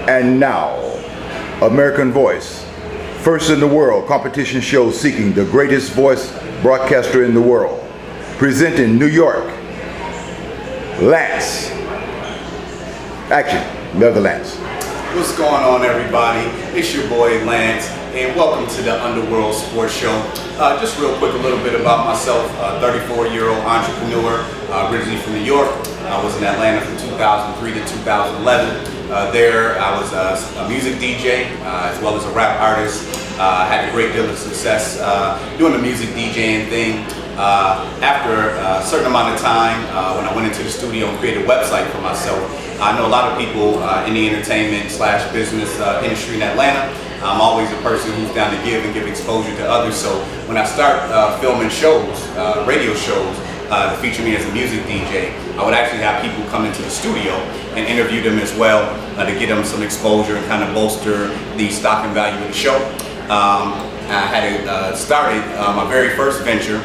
And now, American Voice, first in the world competition show seeking the greatest voice broadcaster in the world. Presenting New York, Lance. Action, Netherlands. What's going on, everybody? It's your boy Lance, and welcome to the Underworld Sports Show. Just real quick, a little bit about myself. 34-year-old entrepreneur, originally from New York. I was in Atlanta from 2003 to 2011. There, I was a music DJ as well as a rap artist. Had a great deal of success doing the music DJing thing. After a certain amount of time, when I went into the studio and created a website for myself, I know a lot of people in the entertainment / business industry in Atlanta. I'm always a person who's down to give and give exposure to others. So when I start filming shows, radio shows, to feature me as a music DJ, I would actually have people come into the studio and interview them as well to get them some exposure and kind of bolster the stock and value of the show. I had started my very first venture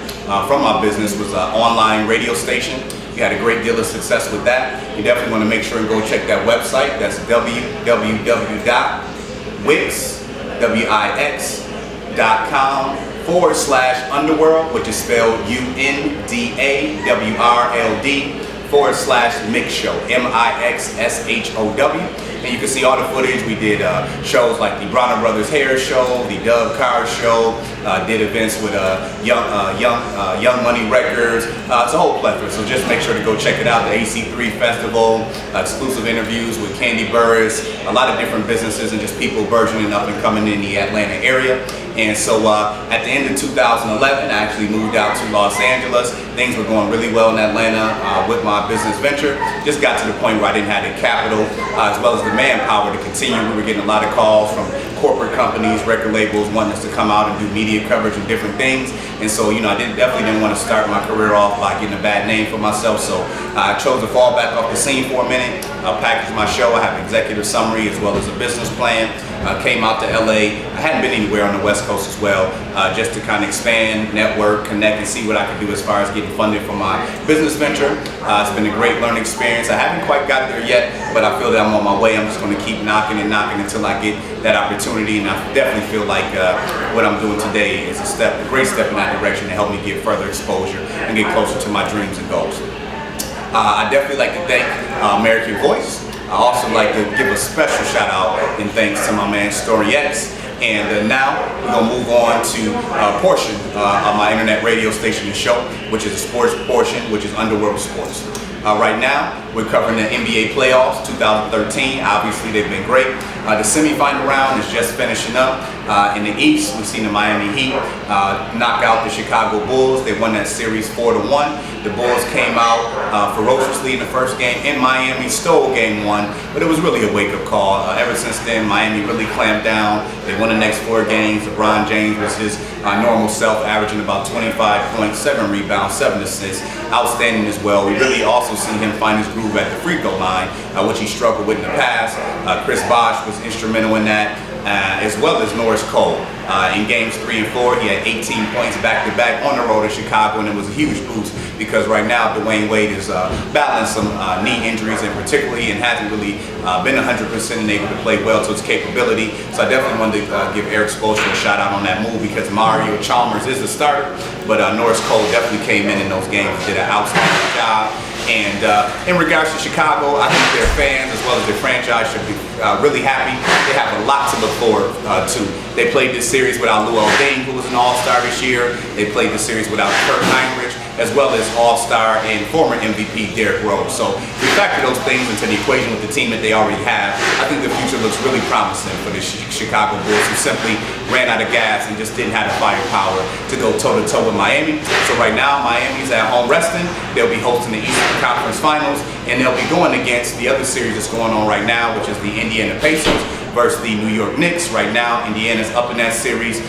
from my business was an online radio station. We had a great deal of success with that. You definitely want to make sure and go check that website. That's www.wix.com/underworld, which is spelled UNDAWRLD /mix show, MIXSHOW. And you can see all the footage. We did shows like the Bronner Brothers Hair Show, the Dove Carr Show, did events with Young Money Records. It's a whole plethora, so just make sure to go check it out. The AC3 Festival, exclusive interviews with Candy Burris, a lot of different businesses and just people burgeoning up and coming in the Atlanta area. And so at the end of 2011, I actually moved out to Los Angeles. Things were going really well in Atlanta with my business venture. Just got to the point where I didn't have the capital as well as the manpower to continue. We were getting a lot of calls from corporate companies, record labels wanting us to come out and do media coverage and different things. And so, I definitely didn't want to start my career off by getting a bad name for myself. So I chose to fall back off the scene for a minute, package my show. I have an executive summary as well as a business plan. Came out to LA. I hadn't been anywhere on the West Coast as well, just to kind of expand, network, connect, and see what I could do as far as getting funded for my business venture. It's been a great learning experience. I haven't quite got there yet, but I feel that I'm on my way. I'm just going to keep knocking and knocking until I get that opportunity, and I definitely feel like what I'm doing today is a great step in that direction to help me get further exposure and get closer to my dreams and goals. I definitely like to thank American Voice. I also like to give a special shout out and thanks to my man Story X. And now we're gonna move on to a portion of my internet radio station and show, which is a sports portion, which is Underworld Sports. Right now, we're covering the NBA playoffs 2013. Obviously, they've been great. The semifinal round is just finishing up. In the East, we've seen the Miami Heat knock out the Chicago Bulls. They won that series 4-1. The Bulls came out ferociously in the first game in Miami, stole game 1, but it was really a wake-up call. Ever since then, Miami really clamped down. They won the next 4 games. LeBron James was his normal self, averaging about 25 points, 7 rebounds, 7 assists. Outstanding as well. We really also see him find his groove at the free throw line, which he struggled with in the past. Chris Bosh was instrumental in that, as well as Norris Cole. In games 3 and 4, he had 18 points back-to-back on the road in Chicago, and it was a huge boost because right now Dwayne Wade is battling some knee injuries in particularly and hasn't really been 100% and able to play well to his capability. So I definitely wanted to give Eric Spoelstra a shout out on that move because Mario Chalmers is the starter, but Norris Cole definitely came in those games and did an outstanding job. And in regards to Chicago, I think their fans as well as their franchise should be really happy. They have a lot to look forward to. They played this series without Luol Deng, who was an all-star this year. They played the series without Kurt Heinrich, as well as all-star and former MVP Derrick Rose. So if we factor those things into the equation with the team that they already have, I think the future looks really promising for the Chicago Bulls, who simply ran out of gas and just didn't have the firepower to go toe-to-toe with Miami. So right now, Miami's at home resting. They'll be hosting the Eastern Conference Finals, and they'll be going against the other series that's going on right now, which is the Indiana Pacers versus the New York Knicks. Right now, Indiana's up in that series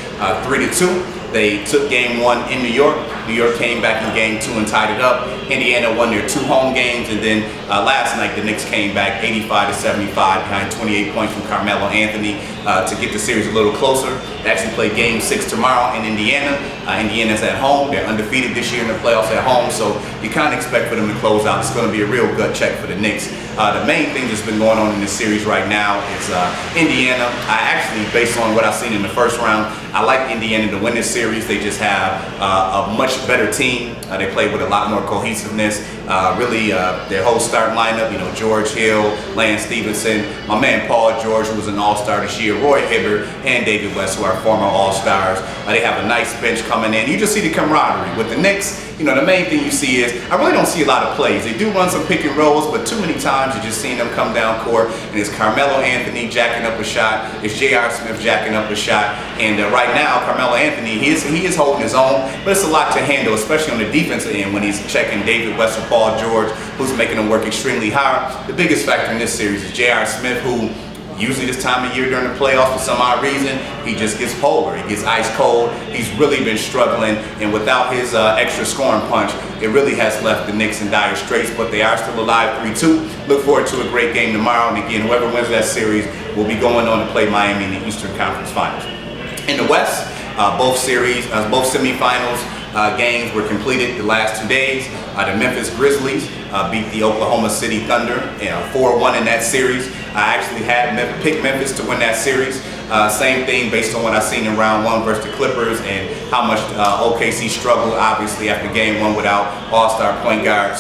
3-2. They took game 1 in New York. New York came back in game 2 and tied it up. Indiana won their 2 home games, and then last night the Knicks came back 85-75 behind 28 points from Carmelo Anthony to get the series a little closer. They actually play game 6 tomorrow in Indiana. Indiana's at home. They're undefeated this year in the playoffs at home, so you kind of expect for them to close out. It's going to be a real gut check for the Knicks. The main thing that's been going on in this series right now is Indiana. I actually, based on what I've seen in the first round, I like Indiana to win this series. They just have a much better team. They play with a lot more cohesiveness. Their whole start lineup, George Hill, Lance Stevenson, my man Paul George, who was an all-star this year, Roy Hibbert, and David West, who are former all-stars. They have a nice bench coming in. You just see the camaraderie. With the Knicks, the main thing you see is, I really don't see a lot of plays. They do run some pick and rolls, but too many times you're just seeing them come down court, and it's Carmelo Anthony jacking up a shot, it's J.R. Smith jacking up a shot, and right now, Carmelo Anthony, he is holding his own, but it's a lot to handle, especially on the defensive end when he's checking David West and Paul George, who's making them work extremely hard. The biggest factor in this series is J.R. Smith, who usually this time of year during the playoffs, for some odd reason, he just gets polar. He gets ice cold. He's really been struggling, and without his extra scoring punch, it really has left the Knicks in dire straits, but they are still alive 3-2. Look forward to a great game tomorrow, and again, whoever wins that series will be going on to play Miami in the Eastern Conference Finals. In the West, both semifinals games were completed the last 2 days. The Memphis Grizzlies beat the Oklahoma City Thunder 4-1 in that series. I actually had picked Memphis to win that series. Same thing based on what I've seen in round 1 versus the Clippers and how much OKC struggled, obviously, after game 1 without all-star point guard,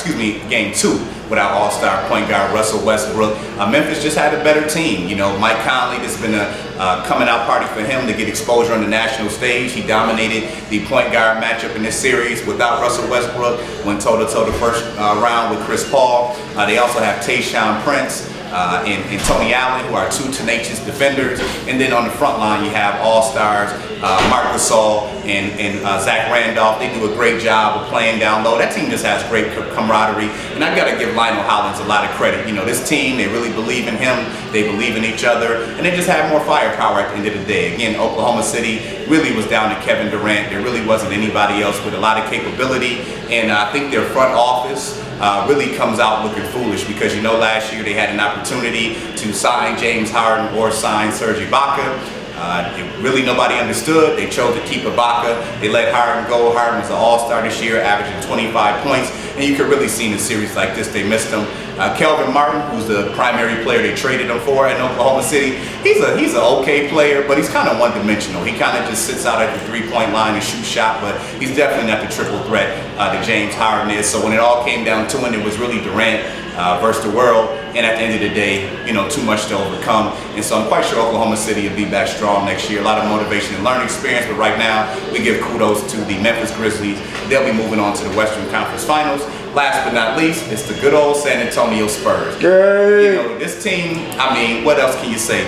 game 2 without all-star point guard Russell Westbrook. Memphis just had a better team. Mike Conley, this has been a coming out party for him to get exposure on the national stage. He dominated the point guard matchup in this series without Russell Westbrook, went toe-to-toe the first round with Chris Paul. They also have Tayshaun Prince and Tony Allen, who are 2 tenacious defenders. And then on the front line, you have all-stars Marc Gasol and Zach Randolph. They do a great job of playing down low. That team just has great camaraderie. And I've got to give Lionel Hollins a lot of credit. This team, they really believe in him. They believe in each other. And they just have more firepower at the end of the day. Again, Oklahoma City really was down to Kevin Durant. There really wasn't anybody else with a lot of capability. And I think their front office really comes out looking foolish because last year they had an opportunity to sign James Harden or sign Serge Ibaka. Really nobody understood. They chose to keep Ibaka. They let Harden go. Harden was an all-star this year, averaging 25 points. And you could really see in a series like this, they missed him. Kelvin Martin, who's the primary player they traded him for in Oklahoma City, he's an okay player, but he's kind of one-dimensional. He kind of just sits out at the three-point line and shoots shot, but he's definitely not the triple threat that James Harden is. So when it all came down to it, it was really Durant versus the world, and at the end of the day, too much to overcome. And so I'm quite sure Oklahoma City will be back strong next year. A lot of motivation and learning experience, but right now we give kudos to the Memphis Grizzlies. They'll be moving on to the Western Conference Finals. Last but not least, it's the good old San Antonio Spurs. This team, what else can you say?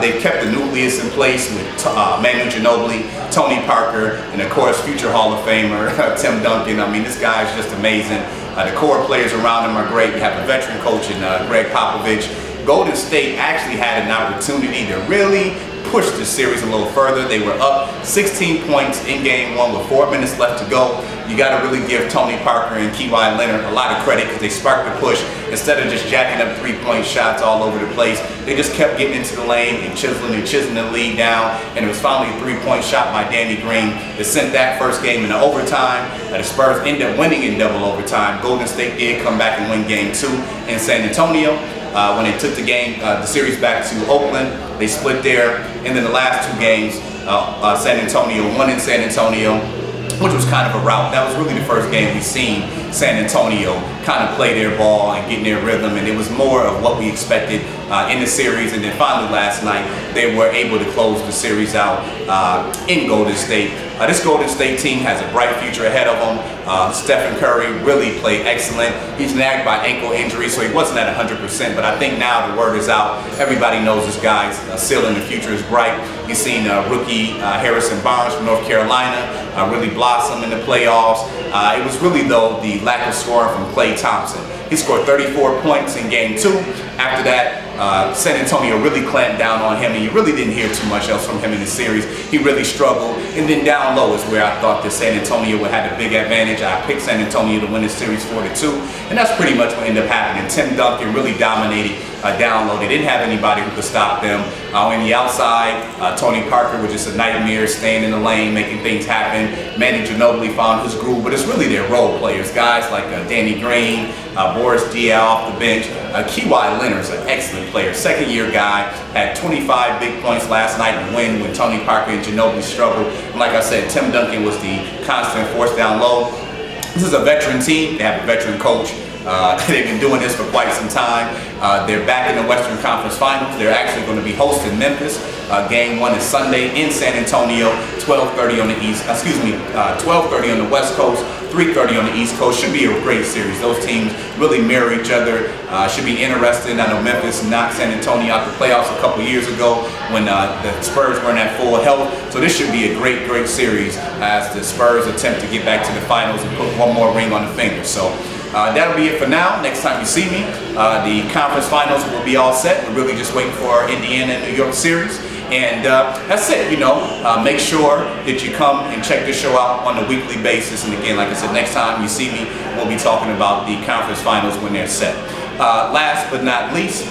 They've kept the nucleus in place with Manu Ginobili, Tony Parker, and of course future Hall of Famer Tim Duncan. This guy is just amazing. The core players around him are great. You have a veteran coach in Greg Popovich. Golden State actually had an opportunity to really push the series a little further. They were up 16 points in game 1 with 4 minutes left to go. You got to really give Tony Parker and Kawhi Leonard a lot of credit because they sparked the push. Instead of just jacking up three-point shots all over the place, they just kept getting into the lane and chiseling the lead down. And it was finally a three-point shot by Danny Green that sent that first game into overtime. The Spurs ended up winning in double overtime. Golden State did come back and win game 2 in San Antonio. When they took the series back to Oakland, they split there. And then the last 2 games, San Antonio won in San Antonio, which was kind of a rout. That was really the first game we've seen San Antonio kind of play their ball and get in their rhythm, and it was more of what we expected in the series. And then finally last night, they were able to close the series out in Golden State. This Golden State team has a bright future ahead of them. Stephen Curry really played excellent. He's nagged by ankle injury, so he wasn't at 100%, but I think now the word is out. Everybody knows this guy's ceiling, the future is bright. You've seen rookie Harrison Barnes from North Carolina really blossom in the playoffs. It was really, though, the lack of scoring from Klay Thompson. He scored 34 points in game 2. After that, San Antonio really clamped down on him, and you really didn't hear too much else from him in the series. He really struggled. And then down low is where I thought that San Antonio would have a big advantage. I picked San Antonio to win the series 4-2, and that's pretty much what ended up happening. Tim Duncan really dominated down low. They didn't have anybody who could stop them. On the outside, Tony Parker was just a nightmare, staying in the lane, making things happen. Manny Ginobili found his groove, but it's really their role players, guys like Danny Green, Boris Diaw off the bench. Kawhi Leonard's an excellent player, second-year guy, had 25 big points last night and win when Tony Parker and Ginobili struggled. And like I said, Tim Duncan was the constant force down low. This is a veteran team. They have a veteran coach. They've been doing this for quite some time. They're back in the Western Conference Finals. They're actually going to be hosting Memphis. Game 1 is Sunday in San Antonio, 12:30 on the East. 12:30 on the West Coast, 3:30 on the East Coast. Should be a great series. Those teams really mirror each other. Should be interesting. I know Memphis knocked San Antonio out the playoffs a couple years ago when the Spurs weren't at full health. So this should be a great, great series as the Spurs attempt to get back to the finals and put one more ring on the finger. So. That'll be it for now. Next time you see me, the conference finals will be all set. We're really just waiting for our Indiana and New York series. And that's it, make sure that you come and check this show out on a weekly basis. And again, like I said, next time you see me, we'll be talking about the conference finals when they're set. Last but not least,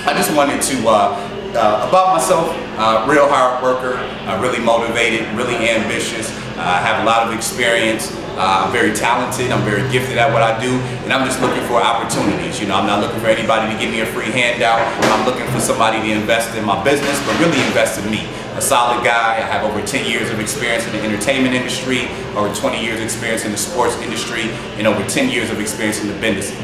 I just wanted to, about myself, real hard worker, really motivated, really ambitious. I have a lot of experience. I'm very talented, I'm very gifted at what I do, and I'm just looking for opportunities. I'm not looking for anybody to give me a free handout. I'm looking for somebody to invest in my business, but really invest in me. A solid guy. I have over 10 years of experience in the entertainment industry, over 20 years experience in the sports industry, and over 10 years of experience in the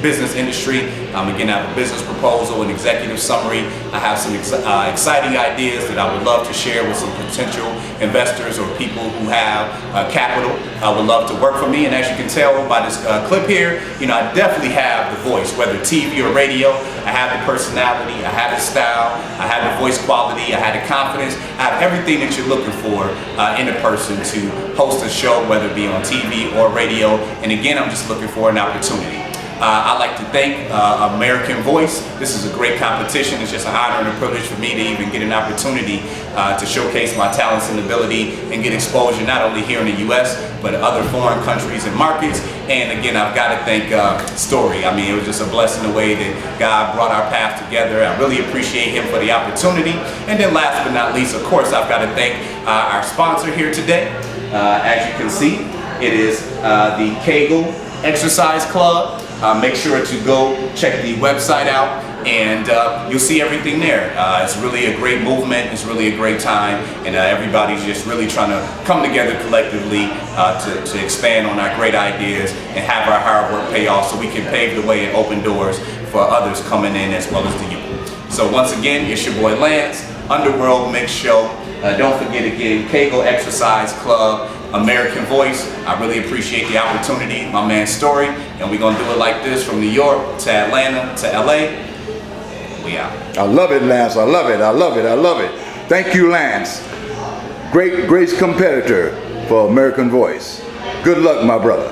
business industry. Again, I have a business proposal, an executive summary. I have some exciting ideas that I would love to share with some potential investors or people who have capital. I would love to work for me, and as you can tell by this clip here, I definitely have the voice, whether TV or radio. I have the personality, I have the style, I have the voice quality, I have the confidence, I have everything that you're looking for in a person to host a show, whether it be on TV or radio. And again, I'm just looking for an opportunity. I'd like to thank American Voice. This is a great competition. It's just an honor and a privilege for me to even get an opportunity to showcase my talents and ability and get exposure not only here in the U.S., but other foreign countries and markets. And again, I've got to thank Story. I mean, it was just a blessing the way that God brought our path together. I really appreciate him for the opportunity. And then last but not least, of course, I've got to thank our sponsor here today. As you can see, it is the Kegel Exercise Club. Make sure to go check the website out, and you'll see everything there. It's really a great movement. It's really a great time, and everybody's just really trying to come together collectively to expand on our great ideas and have our hard work pay off so we can pave the way and open doors for others coming in as well as the youth. So once again, it's your boy Lance, Underworld Mix Show. Don't forget again, Kegel Exercise Club, American Voice. I really appreciate the opportunity, my man Story, and we're gonna do it like this from New York to Atlanta to LA. We out. I love it, Lance. I love it. I love it. I love it. Thank you, Lance. Great competitor for American Voice. Good luck, my brother.